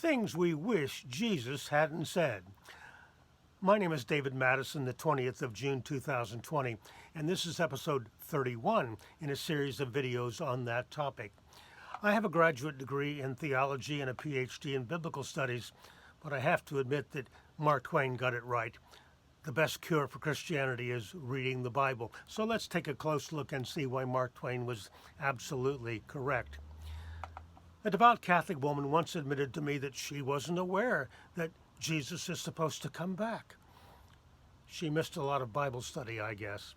Things we wish Jesus hadn't said. My name is David Madison, the 20th of June 2020, and this is episode 31 in a series of videos on that topic. I have a graduate degree in theology and a PhD in biblical studies, but I have to admit that Mark Twain got it right. The best cure for Christianity is reading the Bible. So let's take a close look and see why Mark Twain was absolutely correct. A devout Catholic woman once admitted to me that she wasn't aware that Jesus is supposed to come back. She missed a lot of Bible study, I guess.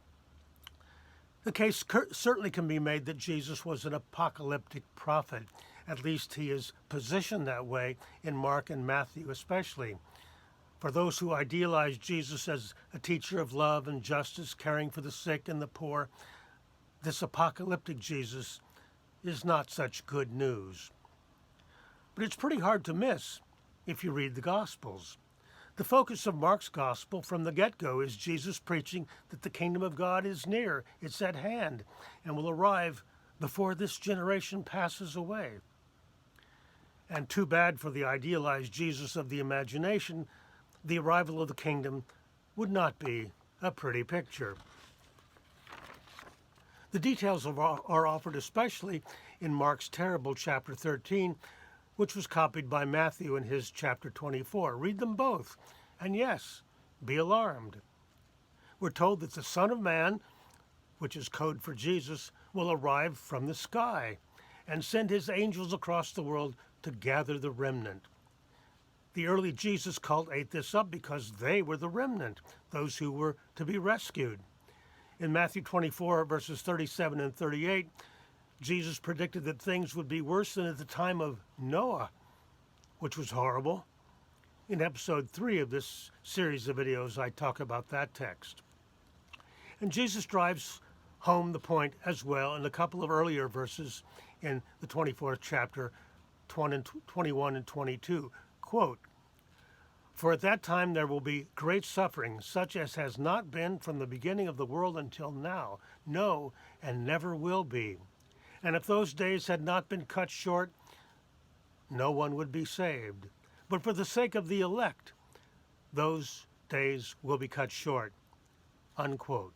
The case certainly can be made that Jesus was an apocalyptic prophet. At least he is positioned that way in Mark and Matthew especially. For those who idealize Jesus as a teacher of love and justice, caring for the sick and the poor, this apocalyptic Jesus is not such good news. But it's pretty hard to miss if you read the Gospels. The focus of Mark's Gospel from the get-go is Jesus preaching that the kingdom of God is near, it's at hand, and will arrive before this generation passes away. And too bad for the idealized Jesus of the imagination, the arrival of the kingdom would not be a pretty picture. The details are offered especially in Mark's terrible chapter 13, which was copied by Matthew in his chapter 24. Read them both, and yes, be alarmed. We're told that the Son of Man, which is code for Jesus, will arrive from the sky and send his angels across the world to gather the remnant. The early Jesus cult ate this up because they were the remnant, those who were to be rescued. In Matthew 24, verses 37 and 38, Jesus predicted that things would be worse than at the time of Noah, which was horrible. In episode 3 of this series of videos, I talk about that text. And Jesus drives home the point as well in a couple of earlier verses in the 24th chapter, 21 and 22. Quote, "For at that time there will be great suffering, such as has not been from the beginning of the world until now, no, and never will be. And if those days had not been cut short, no one would be saved. But for the sake of the elect, those days will be cut short." Unquote.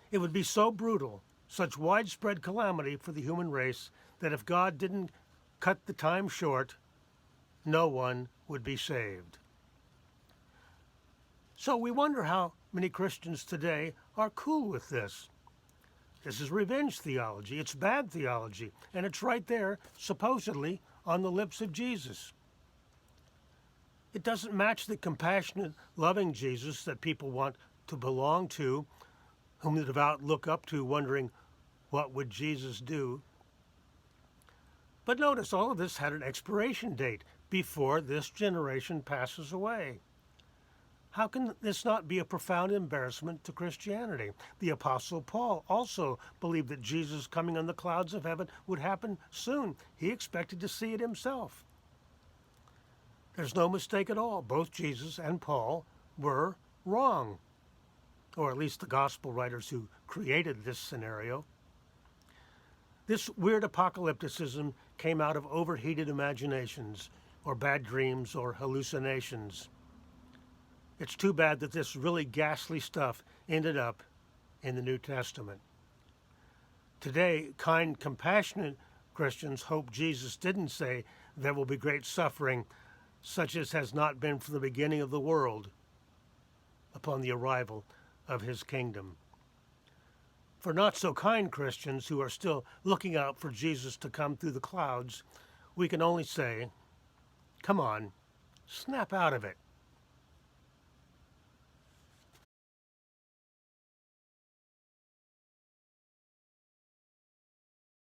It would be so brutal, such widespread calamity for the human race, that if God didn't cut the time short, no one would be saved. So we wonder how many Christians today are cool with this. This is revenge theology. It's bad theology. And it's right there, supposedly, on the lips of Jesus. It doesn't match the compassionate, loving Jesus that people want to belong to, whom the devout look up to, wondering, what would Jesus do? But notice all of this had an expiration date before this generation passes away. How can this not be a profound embarrassment to Christianity? The Apostle Paul also believed that Jesus coming on the clouds of heaven would happen soon. He expected to see it himself. There's no mistake at all. Both Jesus and Paul were wrong, or at least the gospel writers who created this scenario. This weird apocalypticism came out of overheated imaginations, or bad dreams, or hallucinations. It's too bad that this really ghastly stuff ended up in the New Testament. Today, kind, compassionate Christians hope Jesus didn't say there will be great suffering, such as has not been from the beginning of the world, upon the arrival of his kingdom. For not so kind Christians who are still looking out for Jesus to come through the clouds, we can only say, come on, snap out of it.